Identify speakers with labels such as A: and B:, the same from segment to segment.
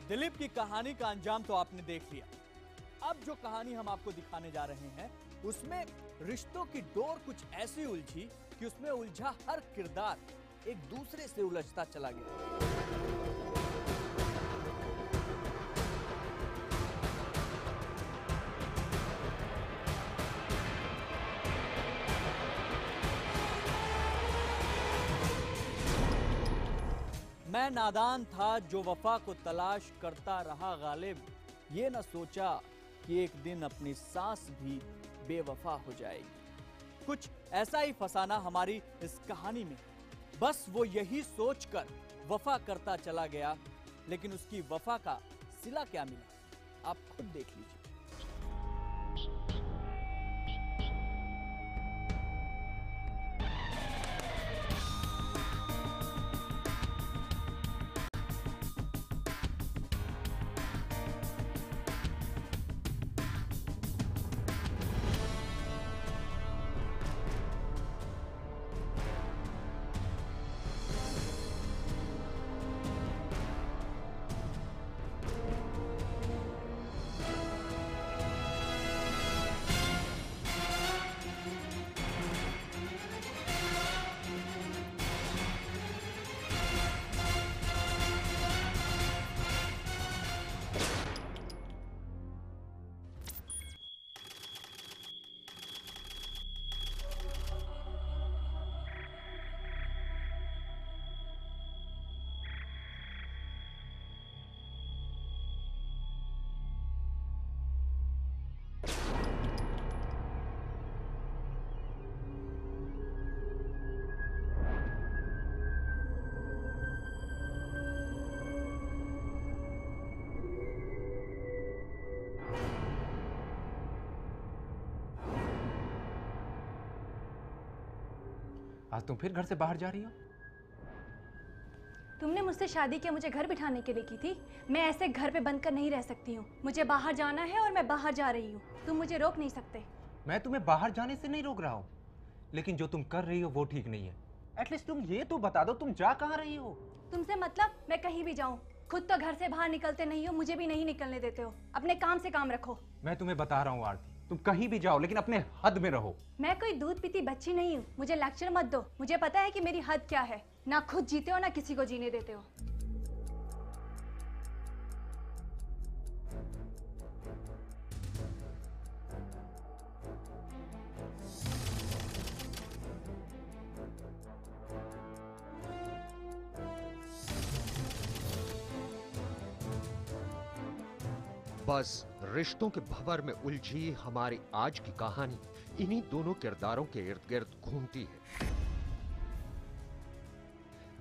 A: दिलीप की कहानी का अंजाम तो आपने देख लिया। अब जो कहानी हम आपको दिखाने जा रहे हैं उसमें रिश्तों की डोर कुछ ऐसी उलझी कि उसमें उलझा हर किरदार एक दूसरे से उलझता चला गया। मैं नादान था जो वफा को तलाश करता रहा गालिब, ये न सोचा कि एक दिन अपनी सांस भी बेवफा हो जाएगी। कुछ ऐसा ही फसाना हमारी इस कहानी में। बस वो यही सोचकर वफा करता चला गया, लेकिन उसकी वफा का सिला क्या मिला, आप खुद देख लीजिए।
B: आज तुम फिर घर से बाहर जा रही हो?
C: तुमने मुझसे शादी किया मुझे घर बिठाने के लिए की थी। मैं ऐसे घर पे बंद कर नहीं रह सकती हूँ। मुझे बाहर जाना है और मैं बाहर जा रही हूँ। तुम मुझे रोक नहीं सकते।
B: मैं तुम्हें बाहर जाने से नहीं रोक रहा हूँ, लेकिन जो तुम कर रही हो वो ठीक नहीं है। एटलीस्ट तुम ये तो बता दो तुम जा कहाँ रही हो?
C: तुमसे मतलब मैं कहीं भी जाऊँ? खुद तो घर से बाहर निकलते नहीं हो, मुझे भी नहीं निकलने देते हो। अपने काम से काम रखो।
B: मैं तुम्हें बता रहा हूँ आरती, तुम कहीं भी जाओ लेकिन अपने हद में रहो।
C: मैं कोई दूध पीती बच्ची नहीं हूँ, मुझे लेक्चर मत दो। मुझे पता है कि मेरी हद क्या है। ना खुद जीते हो ना किसी को जीने देते हो।
D: बस रिश्तों के भंवर में उलझी हमारी आज की कहानी इन्हीं दोनों किरदारों के इर्द गिर्द घूमती है।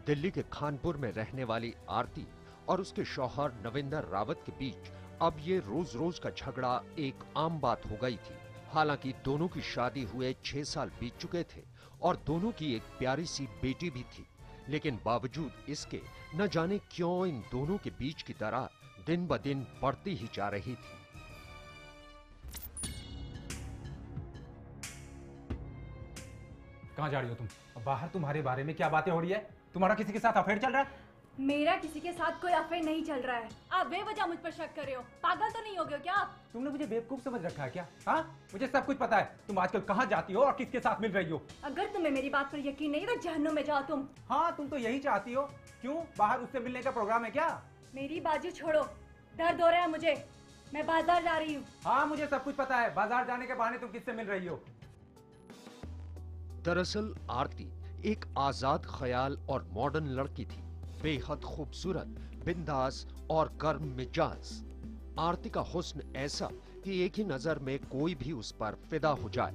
D: दिल्ली के खानपुर में रहने वाली आरती और उसके शौहर नविंदर रावत के बीच अब ये रोज रोज का झगड़ा एक आम बात हो गई थी। हालांकि दोनों की शादी हुए 6 साल बीत चुके थे और दोनों की एक प्यारी सी बेटी भी थी, लेकिन बावजूद इसके न जाने क्यों इन दोनों के बीच की दरार दिन ब दिन बढ़ती ही जा रही थी।
B: कहाँ जा रही हो तुम? बाहर तुम्हारे बारे में क्या बातें हो रही है? तुम्हारा किसी के साथ अफेयर चल रहा है?
C: मेरा किसी के साथ कोई अफेयर नहीं चल रहा है। आप बेवजह मुझ पर शक कर रहे हो। पागल तो नहीं हो गए क्या आप?
B: तुमने मुझे बेवकूफ समझ रखा है क्या? हाँ, मुझे सब कुछ पता है। तुम आजकल कहाँ जाती हो और किसके साथ मिल रही हो।
C: अगर तुम्हें मेरी बात पर यकीन नहीं तो जहन्नुम में जाओ तुम।
B: हाँ, तुम तो यही चाहती हो। क्यों, बाहर उससे मिलने का प्रोग्राम है क्या?
C: मेरी बाजू छोड़ो, दर्द हो रहा है मुझे। मैं बाजार जा रही हूँ।
B: हाँ, मुझे सब कुछ पता है। बाजार जाने के बहाने तुम किससे मिल रही हो?
D: दरअसल आरती एक आजाद ख्याल और मॉडर्न लड़की थी, बेहद खूबसूरत, बिंदास और गर्म मिजाज। आरती का हुस्न ऐसा कि एक ही नजर में कोई भी उस पर फिदा हो जाए।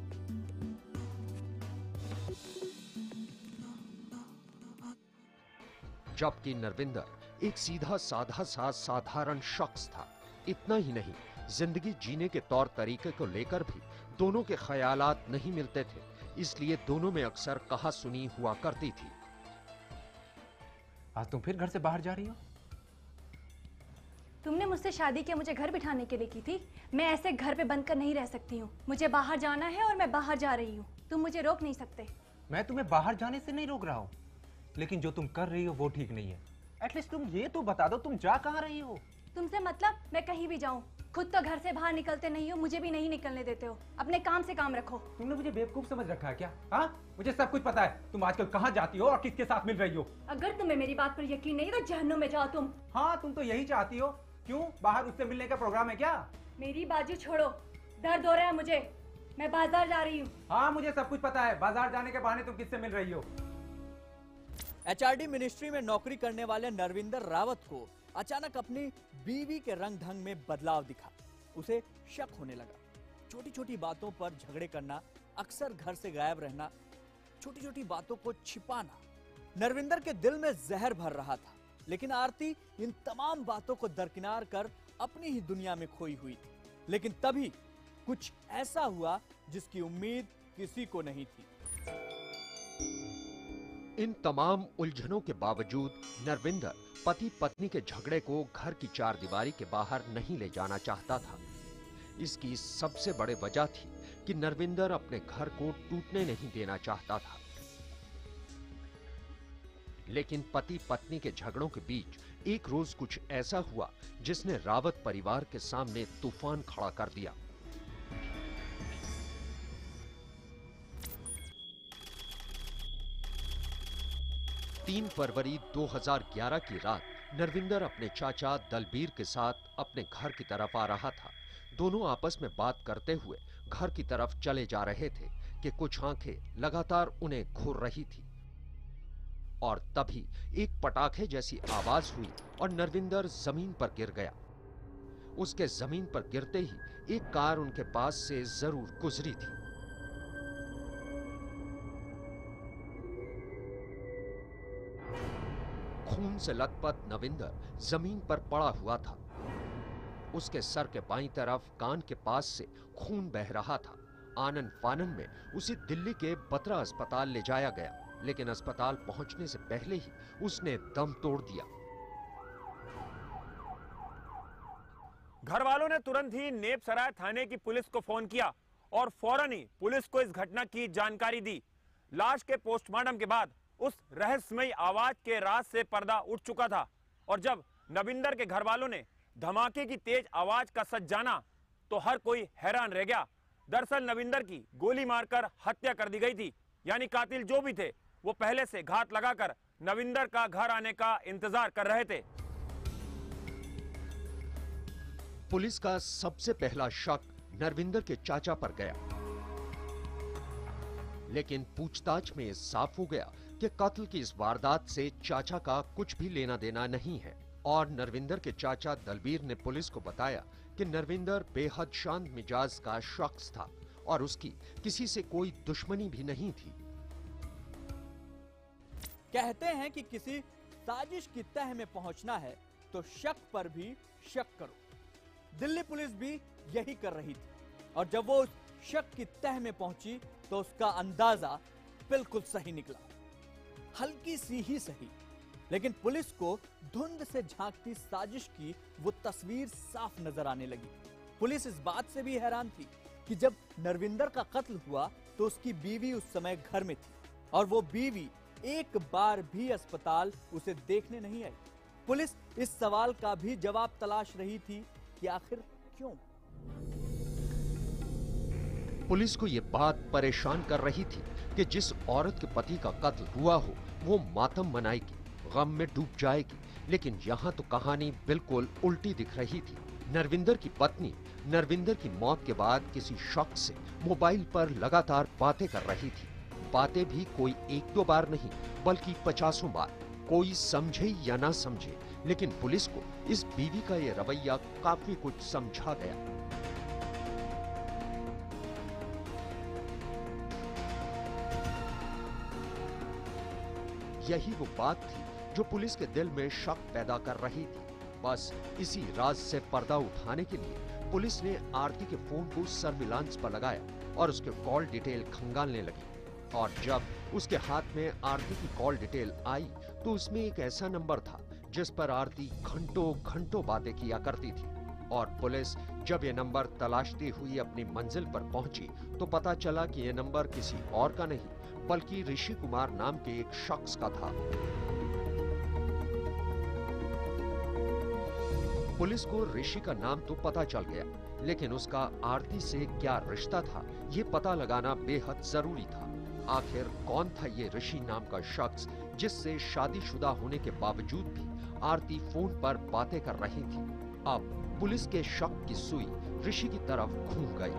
D: जबकि नरविंदर एक सीधा साधा सा साधारण शख्स था। इतना ही नहीं, जिंदगी जीने के तौर तरीके को लेकर भी दोनों के ख्यालात नहीं मिलते थे, इसलिए दोनों में अक्सर कहा सुनी हुआ करती थी।
B: आज तुम फिर घर से बाहर जा रही हो?
C: तुमने मुझसे शादी किया मुझे घर बिठाने के लिए की थी। मैं ऐसे घर पे बंद कर नहीं रह सकती हूँ। मुझे बाहर जाना है और मैं बाहर जा रही हूँ। तुम मुझे रोक नहीं सकते।
B: मैं तुम्हें बाहर जाने से नहीं रोक रहा हूँ, लेकिन जो तुम कर रही हो वो ठीक नहीं है। एटलीस्ट तुम ये तो बता दो तुम जा कहाँ रही हो?
C: तुमसे मतलब मैं कहीं भी जाऊं, खुद तो घर से बाहर निकलते नहीं हो, मुझे भी नहीं निकलने देते हो। अपने काम से काम रखो।
B: तुमने मुझे बेवकूफ समझ रखा है क्या? हाँ, मुझे सब कुछ पता है। तुम आजकल कहाँ जाती हो और किसके साथ मिल रही हो।
C: अगर तुम्हें मेरी बात पर यकीन नहीं तो जहन्नुम में जाओ तुम।
B: हाँ, तुम तो यही चाहती हो। क्यों, बाहर उससे मिलने का प्रोग्राम है क्या?
C: मेरी बाजू छोड़ो, दर्द हो रहा है मुझे, मैं बाजार जा रही हूँ।
B: हाँ, मुझे सब कुछ पता है। बाजार जाने के बहाने तुम किससे मिल रही हो?
A: एचआरडी मिनिस्ट्री में नौकरी करने वाले नरविंदर रावत को अचानक अपनी बीवी के रंग ढंग में बदलाव दिखा। उसे शक होने लगा। छोटी छोटी बातों पर झगड़े करना, अक्सर घर से गायब रहना, छोटी छोटी बातों को छिपाना नरविंदर के दिल में जहर भर रहा था। लेकिन आरती इन तमाम बातों को दरकिनार कर अपनी ही दुनिया में खोई हुई थी। लेकिन तभी कुछ ऐसा हुआ जिसकी उम्मीद किसी को नहीं थी।
D: इन तमाम उलझनों के बावजूद नरविंदर पति पत्नी के झगड़े को घर की चारदीवारी के बाहर नहीं ले जाना चाहता था। इसकी सबसे बड़ी वजह थी कि नरविंदर अपने घर को टूटने नहीं देना चाहता था। लेकिन पति पत्नी के झगड़ों के बीच एक रोज कुछ ऐसा हुआ जिसने रावत परिवार के सामने तूफान खड़ा कर दिया। तीन फरवरी 2011 की रात नरविंदर अपने चाचा दलबीर के साथ अपने घर की तरफ आ रहा था। दोनों आपस में बात करते हुए घर की तरफ चले जा रहे थे कि कुछ आंखें लगातार उन्हें घूर रही थी और तभी एक पटाखे जैसी आवाज हुई और नरविंदर जमीन पर गिर गया। उसके जमीन पर गिरते ही एक कार उनके पास से जरूर गुजरी थी। खून से लथपथ नरविंदर जमीन पर पड़ा हुआ था। उसके सर के बाईं तरफ कान के पास से खून बह रहा था। आनन फानन में उसे दिल्ली के बत्रा अस्पताल ले जाया गया, लेकिन अस्पताल पहुंचने से पहले ही उसने दम तोड़ दिया।
E: घर वालों ने तुरंत ही नेपसराय थाने की पुलिस को फोन किया और फौरन ही पुलिस को इस घटना की जानकारी दी। लाश के पोस्टमार्टम के बाद उस रहस्यमयी आवाज के राज से पर्दा उठ चुका था और जब नरविंदर के घर वालों ने धमाके की तेज आवाज का सच जाना तो हर कोई हैरान रह गया। दरअसल नरविंदर की गोली मारकर हत्या कर दी गई थी, यानी कातिल जो भी थे वो पहले से घात लगाकर नरविंदर का घर आने का इंतजार कर रहे थे।
D: पुलिस का सबसे पहला शक नरविंदर के चाचा पर गया, लेकिन पूछताछ में साफ हो गया कि कत्ल की इस वारदात से चाचा का कुछ भी लेना देना नहीं है। और नरविंदर के चाचा दलबीर ने पुलिस को बताया कि नरविंदर बेहद शांत मिजाज का शख्स था और उसकी किसी से कोई दुश्मनी भी नहीं थी।
A: कहते हैं कि किसी साजिश की तह में पहुंचना है तो शक पर भी शक करो। दिल्ली पुलिस भी यही कर रही थी और जब वो उस शक की तह में पहुंची तो उसका अंदाजा बिल्कुल सही निकला। हल्की सी ही सही, लेकिन पुलिस को धुंध से झांकती साजिश की वो तस्वीर साफ नजर आने लगी। पुलिस इस बात से भी हैरान थी कि जब नरविंदर का कत्ल हुआ तो उसकी बीवी उस समय घर में थी और वो बीवी एक बार भी अस्पताल उसे देखने नहीं आई। पुलिस इस सवाल का भी जवाब तलाश रही थी कि आखिर क्यों।
D: पुलिस को यह बात परेशान कर रही थी कि जिस औरत के पति का कत्ल हुआ हो वो मातम मनाएगी, गम में डूब जाएगी, लेकिन यहाँ तो कहानी बिल्कुल उल्टी दिख रही थी। नरविंदर की पत्नी नरविंदर की मौत के बाद किसी शख्स से मोबाइल पर लगातार बातें कर रही थी। बातें भी कोई एक दो बार नहीं बल्कि 50 बार। कोई समझे या ना समझे, लेकिन पुलिस को इस बीवी का यह रवैया काफी कुछ समझा गया। यही वो बात थी जो पुलिस के दिल में शक पैदा कर रही थी। बस इसी राज से पर्दा उठाने के लिए पुलिस ने आरती के फोन को सर्विलांस पर लगाया और उसके कॉल डिटेल खंगालने लगी। और जब उसके हाथ में आरती की कॉल डिटेल आई तो उसमें एक ऐसा नंबर था जिस पर आरती घंटों घंटों बातें किया करती थी। और पुलिस जब ये नंबर तलाशती हुई अपनी मंजिल पर पहुंची तो पता चला कि यह नंबर किसी और का नहीं बल्कि ऋषि कुमार नाम के एक शख्स का था। पुलिस को ऋषि का नाम तो पता चल गया, लेकिन उसका आरती से क्या रिश्ता था ये पता लगाना बेहद जरूरी था। आखिर कौन था ये ऋषि नाम का शख्स जिससे शादीशुदा होने के बावजूद भी आरती फोन पर बातें कर रही थी। अब पुलिस के शक की सुई ऋषि की तरफ घूम गई।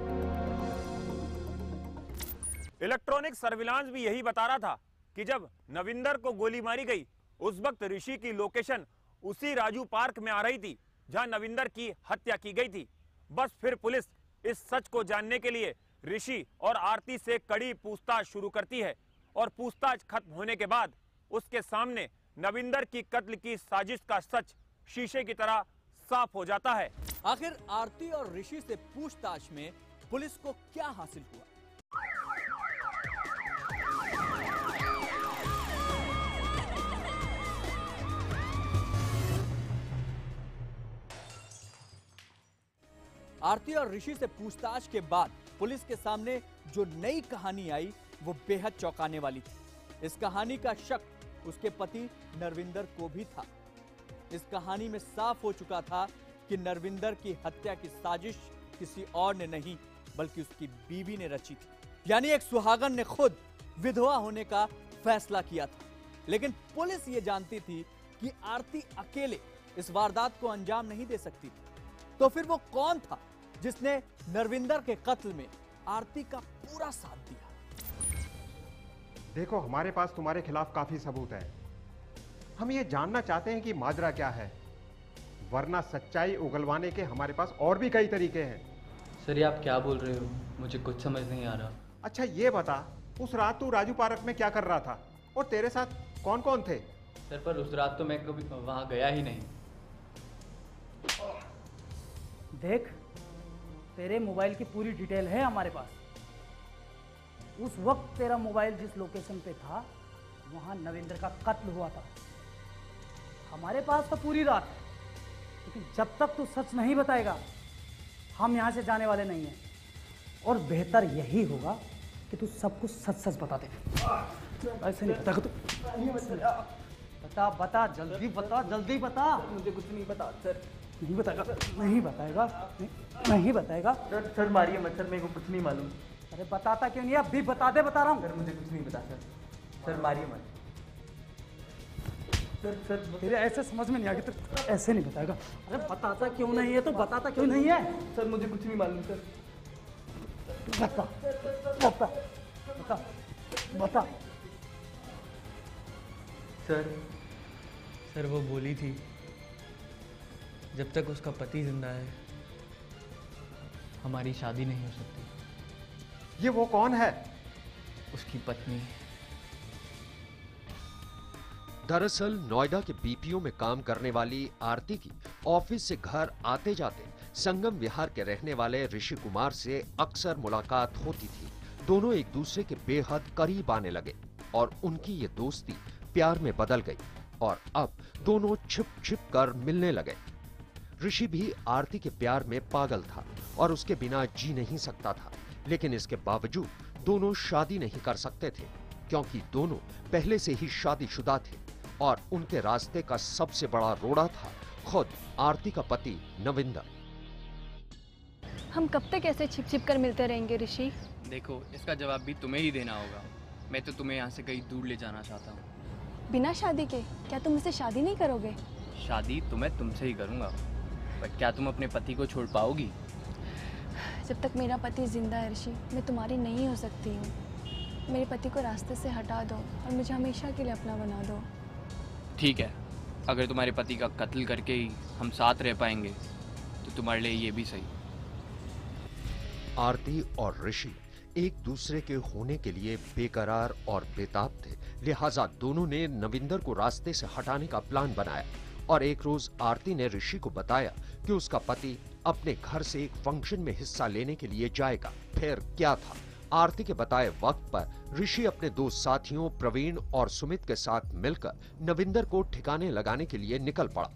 E: इलेक्ट्रॉनिक सर्विलांस भी यही बता रहा था कि जब नविंदर को गोली मारी गई उस वक्त ऋषि की लोकेशन उसी राजू पार्क में आ रही थी जहां नविंदर की हत्या की गई थी। बस फिर पुलिस इस सच को जानने के लिए ऋषि और आरती से कड़ी पूछताछ शुरू करती है और पूछताछ खत्म होने के बाद उसके सामने नविंदर की कत्ल की साजिश का सच शीशे की तरह साफ हो जाता है।
A: आखिर आरती और ऋषि से पूछताछ में पुलिस को क्या हासिल हुआ? आरती और ऋषि से पूछताछ के बाद पुलिस के सामने जो नई कहानी आई वो बेहद चौंकाने वाली थी। इस कहानी का शक उसके पति नरविंदर को भी था। इस कहानी में साफ हो चुका था कि नरविंदर की हत्या की साजिश किसी और ने नहीं बल्कि उसकी बीवी ने रची थी। यानी एक सुहागन ने खुद विधवा होने का फैसला किया था। लेकिन पुलिस ये जानती थी कि आरती अकेले इस वारदात को अंजाम नहीं दे सकती थी। तो फिर वो कौन था जिसने नरविंदर के कत्ल में आरती का पूरा साथ दिया?
B: देखो, हमारे पास तुम्हारे खिलाफ काफी सबूत है। हम ये जानना चाहते हैं कि माजरा क्या है, वरना सच्चाई उगलवाने के हमारे पास और भी कई तरीके हैं।
F: सर ये आप क्या बोल रहे हो? मुझे कुछ समझ नहीं आ रहा।
B: अच्छा ये बता, उस रात तू राजू पार्क में क्या कर रहा था और तेरे साथ कौन कौन थे?
F: सर पर उस रात तो मैं कभी वहाँ गया ही नहीं।
G: देख, तेरे मोबाइल की पूरी डिटेल है हमारे पास। उस वक्त तेरा मोबाइल जिस लोकेशन पे था वहाँ नविंदर का कत्ल हुआ था। हमारे पास तो पूरी रात है, लेकिन जब तक तू सच नहीं बताएगा हम यहाँ से जाने वाले नहीं हैं। और बेहतर यही होगा कि तू सब कुछ सच सच बता दे। ऐसे नहीं बताएगा तू। बता बता, जल्दी बता, जल्दी बता।
F: मुझे कुछ नहीं पता सर।
G: नहीं बताएगा, नहीं बताएगा, नहीं बताएगा।
F: सर मारिए मत सर, मेरे को कुछ नहीं मालूम।
G: अरे बताता क्यों नहीं? अभी बता दे, बता रहा हूँ।
F: सर मुझे कुछ नहीं पता सर। सर मारिए मत। सर
G: तेरे ऐसे समझ में नहीं आ गया तो ऐसे नहीं बताएगा। अरे बताता क्यों नहीं है? तो बताता क्यों नहीं है?
F: सर मुझे कुछ नहीं मालूम सर।
G: बता बता बता बता।
F: सर वो बोली थी जब तक उसका पति जिंदा है हमारी शादी नहीं हो सकती।
B: ये वो कौन है?
F: उसकी पत्नी।
D: दरअसल नोएडा के बीपीओ में काम करने वाली आरती की ऑफिस से घर आते जाते संगम विहार के रहने वाले ऋषि कुमार से अक्सर मुलाकात होती थी। दोनों एक दूसरे के बेहद करीब आने लगे और उनकी ये दोस्ती प्यार में बदल गई और अब दोनों छिप छिप कर मिलने लगे। ऋषि भी आरती के प्यार में पागल था और उसके बिना जी नहीं सकता था, लेकिन इसके बावजूद दोनों शादी नहीं कर सकते थे क्योंकि दोनों पहले से ही शादीशुदा थे और उनके रास्ते का सबसे बड़ा रोड़ा था खुद आरती का पति नविंदर।
C: हम कब तक ऐसे छिप छिप कर मिलते रहेंगे ऋषि?
F: देखो इसका जवाब भी तुम्हें ही देना होगा। मैं तो तुम्हें यहाँ से कहीं दूर ले जाना चाहता हूँ।
C: बिना शादी के? क्या तुम मुझसे शादी नहीं करोगे?
F: शादी तो मैं तुमसे ही करूँगा, पर क्या तुम अपने पति को छोड़ पाओगी?
C: जब तक मेरा पति जिंदा है ऋषि, मैं तुम्हारी नहीं हो सकती हूँ। मेरे पति को रास्ते से हटा दो और मुझे हमेशा के लिए अपना बना दो।
F: ठीक है, अगर तुम्हारे पति का कत्ल करके ही हम साथ रह पाएंगे तो तुम्हारे लिए ये भी सही।
D: आरती और ऋषि एक दूसरे के होने के लिए बेकरार और बेताब थे, लिहाजा दोनों ने नविंदर को रास्ते से हटाने का प्लान बनाया और एक रोज आरती ने ऋषि को बताया कि उसका पति अपने घर से एक फंक्शन में हिस्सा लेने के लिए जाएगा। फिर क्या था, आरती के बताए वक्त पर ऋषि अपने दो साथियों प्रवीण और सुमित के साथ मिलकर नविंदर को ठिकाने लगाने के लिए निकल पड़ा।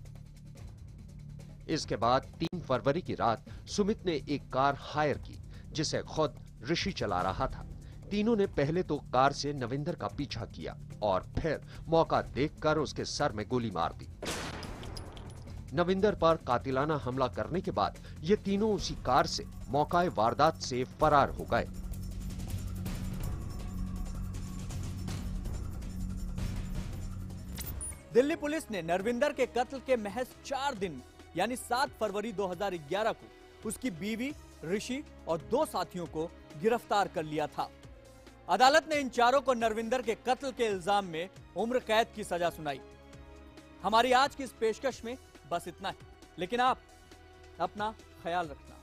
D: इसके बाद 3 फरवरी की रात सुमित ने एक कार हायर की जिसे खुद ऋषि चला रहा था। तीनों ने पहले तो कार से नविंदर का पीछा किया और फिर मौका देखकर उसके सर में गोली मार दी। नविंदर पर कातिलाना हमला करने के बाद ये तीनों उसी कार से मौकाए वारदात से फरार हो गए।
A: दिल्ली पुलिस ने नरविंदर के कत्ल के महज 4 दिन यानी 7 फरवरी 2011 को उसकी बीवी ऋषि और 2 साथियों को गिरफ्तार कर लिया था। अदालत ने इन चारों को नरविंदर के कत्ल के इल्जाम में उम्र कैद की सजा सुनाई। हमारी आज की इस पेशकश में बस इतना ही, लेकिन आप अपना ख्याल रखना।